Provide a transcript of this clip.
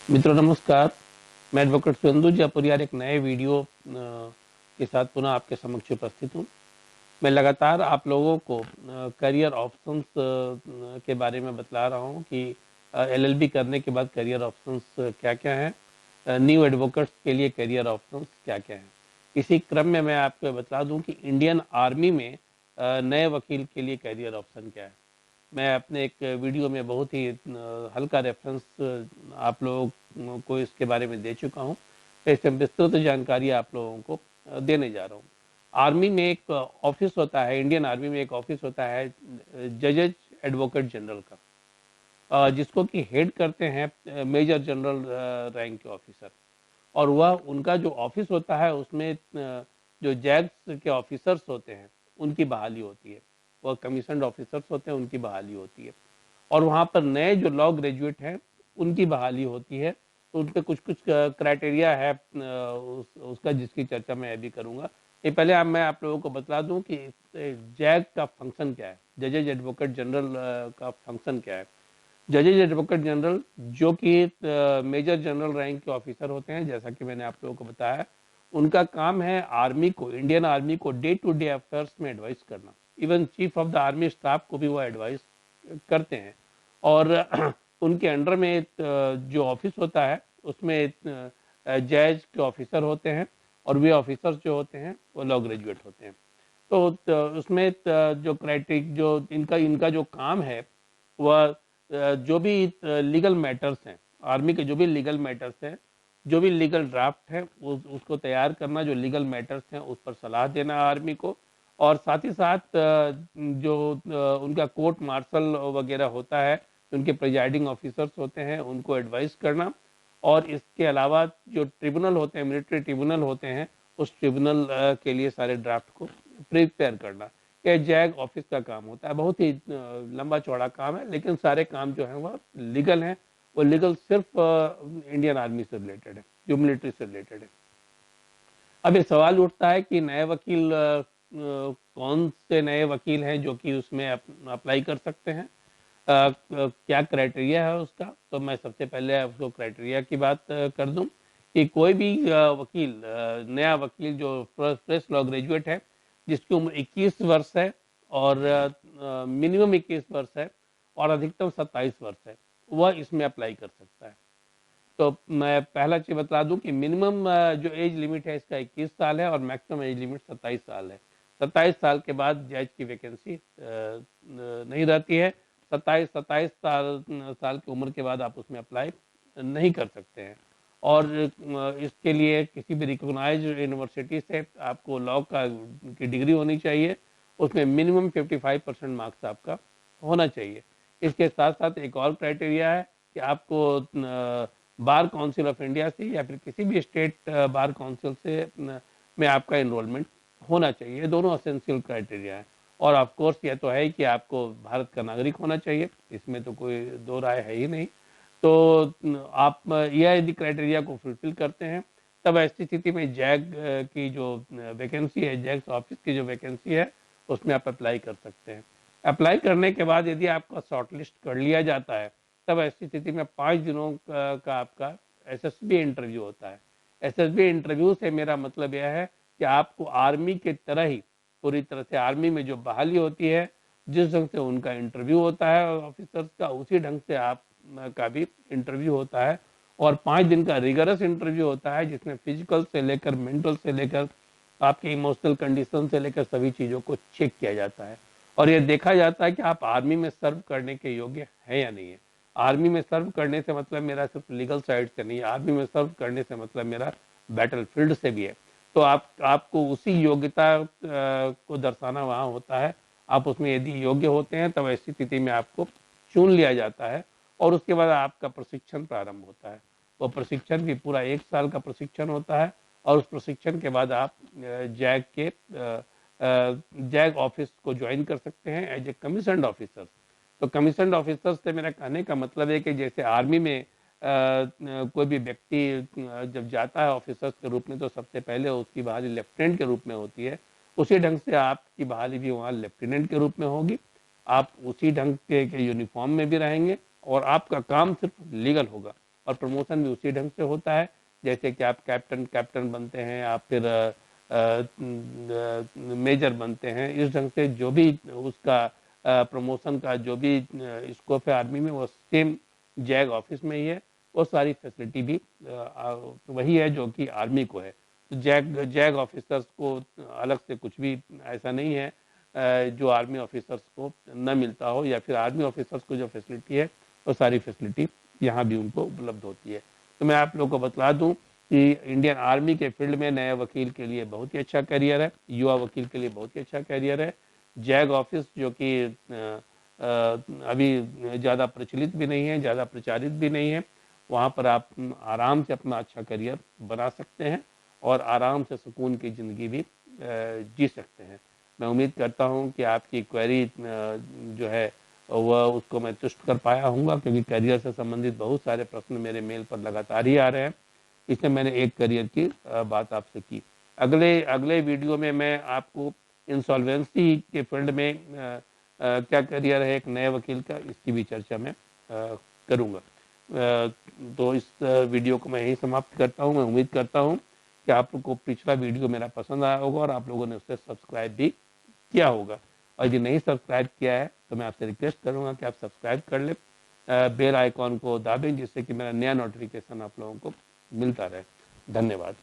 मित्रों नमस्कार। मैं एडवोकेट सुरेंदु जयपुरियार एक नए वीडियो के साथ पुनः आपके समक्ष उपस्थित हूँ। मैं लगातार आप लोगों को करियर ऑप्शंस के बारे में बतला रहा हूँ कि एलएलबी करने के बाद करियर ऑप्शंस क्या-क्या हैं, न्यू एडवोकेट्स के लिए करियर ऑप्शंस क्या-क्या हैं। इसी क्रम में मैं आपको बतला दूं कि इंडियन आर्मी में नए वकील के लिए करियर ऑप्शन क्या है। मैं अपने एक वीडियो में बहुत ही हल्का रेफरेंस आप लोगों को इसके बारे में दे चुका हूँ। तो इससे विस्तृत जानकारी आप लोगों को देने जा रहा हूँ। आर्मी में एक ऑफिस होता है, इंडियन आर्मी में एक ऑफिस होता है जजेज एडवोकेट जनरल का, जिसको कि हेड करते हैं मेजर जनरल रैंक के ऑफिसर। और वह उनका जो ऑफिस होता है उसमें जो जैग्स के ऑफिसर्स होते हैं उनकी बहाली होती है। वह कमीशनड ऑफिसर्स होते हैं, उनकी बहाली होती है। और वहाँ पर नए जो लॉ ग्रेजुएट हैं उनकी बहाली होती है। तो उन पर कुछ कुछ क्राइटेरिया है उसका, जिसकी चर्चा मैं अभी करूँगा। ये पहले मैं आप लोगों को बतला दूं कि जैग का फंक्शन क्या है, जजेज एडवोकेट जनरल का फंक्शन क्या है। जजेज एडवोकेट जनरल जो कि मेजर जनरल रैंक के ऑफिसर होते हैं, जैसा कि मैंने आप लोगों को बताया, उनका काम है आर्मी को, इंडियन आर्मी को डे टू डे अफेयर्स में एडवाइस करना। Even chief of the army staff को भी वो एडवाइस करते हैं। और उनके अंडर में जो ऑफिस होता है उसमें जज के ऑफिसर होते हैं, और वे ऑफिसर्स जो होते हैं वो लॉ ग्रेजुएट होते हैं। तो उसमें जो क्राइटेरिया जो इनका इनका जो काम है वह जो भी लीगल मैटर्स हैं, आर्मी के जो भी लीगल मैटर्स हैं, जो भी लीगल ड्राफ्ट है उसको तैयार करना, जो लीगल मैटर्स हैं उस पर सलाह देना आर्मी को। और साथ ही साथ जो उनका कोर्ट मार्शल वगैरह होता है, उनके प्रिजाइडिंग ऑफिसर्स होते हैं, उनको एडवाइस करना। और इसके अलावा जो ट्रिब्यूनल होते हैं, मिलिट्री ट्रिब्यूनल होते हैं, उस ट्रिब्यूनल के लिए सारे ड्राफ्ट को प्रिपेयर करना, ये जैग ऑफिस का काम होता है। बहुत ही लंबा चौड़ा काम है, लेकिन सारे काम जो है वह लीगल हैं। वो लीगल सिर्फ इंडियन आर्मी से रिलेटेड है, जो मिलिट्री से रिलेटेड है। अब ये सवाल उठता है कि नए वकील कौन से नए वकील हैं जो कि उसमें अप्लाई कर सकते हैं, क्या क्राइटेरिया है उसका। तो मैं सबसे पहले उसको क्राइटेरिया की बात कर दूं कि कोई भी वकील, नया वकील जो फ्रेश लॉ ग्रेजुएट है, जिसकी उम्र 21 वर्ष है और मिनिमम 21 वर्ष है और अधिकतम 27 वर्ष है, वह इसमें अप्लाई कर सकता है। तो मैं पहला चीज बता दूं कि मिनिमम जो एज लिमिट है इसका 21 साल है और मैक्सिमम एज लिमिट 27 साल है। 27 साल के बाद जज की वैकेंसी नहीं रहती है। 27 साल की उम्र के बाद आप उसमें अप्लाई नहीं कर सकते हैं। और इसके लिए किसी भी रिकॉग्नाइज यूनिवर्सिटी से आपको लॉ का की डिग्री होनी चाहिए। उसमें मिनिमम 55% मार्क्स आपका होना चाहिए। इसके साथ साथ एक और क्राइटेरिया है कि आपको बार काउंसिल ऑफ इंडिया से या फिर किसी भी स्टेट बार काउंसिल से में आपका इनरोलमेंट होना चाहिए। दोनों असेंशियल क्राइटेरिया है। और ऑफ कोर्स यह तो है कि आपको भारत का नागरिक होना चाहिए, इसमें तो कोई दो राय है ही नहीं। तो आप यह यदि क्राइटेरिया को फुलफिल करते हैं, तब ऐसी स्थिति में जैग की जो वैकेंसी है, जैग ऑफिस की जो वैकेंसी है, उसमें आप अप्लाई कर सकते हैं। अप्लाई करने के बाद यदि आपका शॉर्ट लिस्ट कर लिया जाता है, तब ऐसी स्थिति में 5 दिनों का आपका एसएसबी इंटरव्यू होता है। एसएसबी इंटरव्यू से मेरा मतलब यह है कि आपको आर्मी के तरह ही, पूरी तरह से आर्मी में जो बहाली होती है, जिस ढंग से उनका इंटरव्यू होता है ऑफिसर्स का, उसी ढंग से आप का भी इंटरव्यू होता है। और 5 दिन का रिगरस इंटरव्यू होता है, जिसमें फिजिकल से लेकर मेंटल से लेकर आपके इमोशनल कंडीशन से लेकर सभी चीज़ों को चेक किया जाता है। और ये देखा जाता है कि आप आर्मी में सर्व करने के योग्य हैं या नहीं है। आर्मी में सर्व करने से मतलब मेरा सिर्फ लीगल साइड से नहीं है, आर्मी में सर्व करने से मतलब मेरा बैटल फील्ड से भी है। तो आपको उसी योग्यता को दर्शाना वहाँ होता है। आप उसमें यदि योग्य होते हैं तब ऐसी स्थिति में आपको चुन लिया जाता है और उसके बाद आपका प्रशिक्षण प्रारंभ होता है। वो प्रशिक्षण भी पूरा 1 साल का प्रशिक्षण होता है और उस प्रशिक्षण के बाद आप जैग के जैग ऑफिस को ज्वाइन कर सकते हैं एज ए कमीशनड ऑफिसर। तो कमीशनड ऑफिसर से मेरा कहने का मतलब है कि जैसे आर्मी में कोई भी व्यक्ति जब जाता है ऑफिसर्स के रूप में, तो सबसे पहले उसकी बहाली लेफ्टिनेंट के रूप में होती है। उसी ढंग से आपकी बहाली भी वहाँ लेफ्टिनेंट के रूप में होगी। आप उसी ढंग के यूनिफॉर्म में भी रहेंगे और आपका काम सिर्फ लीगल होगा और प्रमोशन भी उसी ढंग से होता है। जैसे कि आप कैप्टन बनते हैं, आप फिर मेजर बनते हैं, इस ढंग से जो भी उसका प्रमोशन का जो भी स्कोप है आर्मी में, वो सेम जैग ऑफिस में ही है। वो सारी फैसिलिटी भी वही है जो कि आर्मी को है। तो जैग ऑफिसर्स को अलग से कुछ भी ऐसा नहीं है जो आर्मी ऑफिसर्स को न मिलता हो, या फिर आर्मी ऑफिसर्स को जो फैसिलिटी है वो सारी फैसिलिटी यहाँ भी उनको उपलब्ध होती है। तो मैं आप लोगों को बतला दूं कि इंडियन आर्मी के फील्ड में नए वकील के लिए बहुत ही अच्छा करियर है, युवा वकील के लिए बहुत ही अच्छा करियर है। जैग ऑफिस जो कि अभी ज़्यादा प्रचलित भी नहीं है, ज़्यादा प्रचारित भी नहीं है, वहाँ पर आप आराम से अपना अच्छा करियर बना सकते हैं और आराम से सुकून की ज़िंदगी भी जी सकते हैं। मैं उम्मीद करता हूँ कि आपकी क्वेरी जो है वह उसको मैं तुष्ट कर पाया हूँगा, क्योंकि करियर से संबंधित बहुत सारे प्रश्न मेरे मेल पर लगातार ही आ रहे हैं। इसलिए मैंने एक करियर की बात आपसे की। अगले अगले वीडियो में मैं आपको इंसॉल्वेंसी के फील्ड में क्या करियर है एक नए वकील का, इसकी भी चर्चा मैं करूँगा। तो इस वीडियो को मैं यहीं समाप्त करता हूँ। मैं उम्मीद करता हूँ कि आप लोग को पिछला वीडियो मेरा पसंद आया होगा और आप लोगों ने उसे सब्सक्राइब भी किया होगा। और यदि नहीं सब्सक्राइब किया है तो मैं आपसे रिक्वेस्ट करूँगा कि आप सब्सक्राइब कर लें, बेल आइकॉन को दाबें, जिससे कि मेरा नया नोटिफिकेशन आप लोगों को मिलता रहे। धन्यवाद।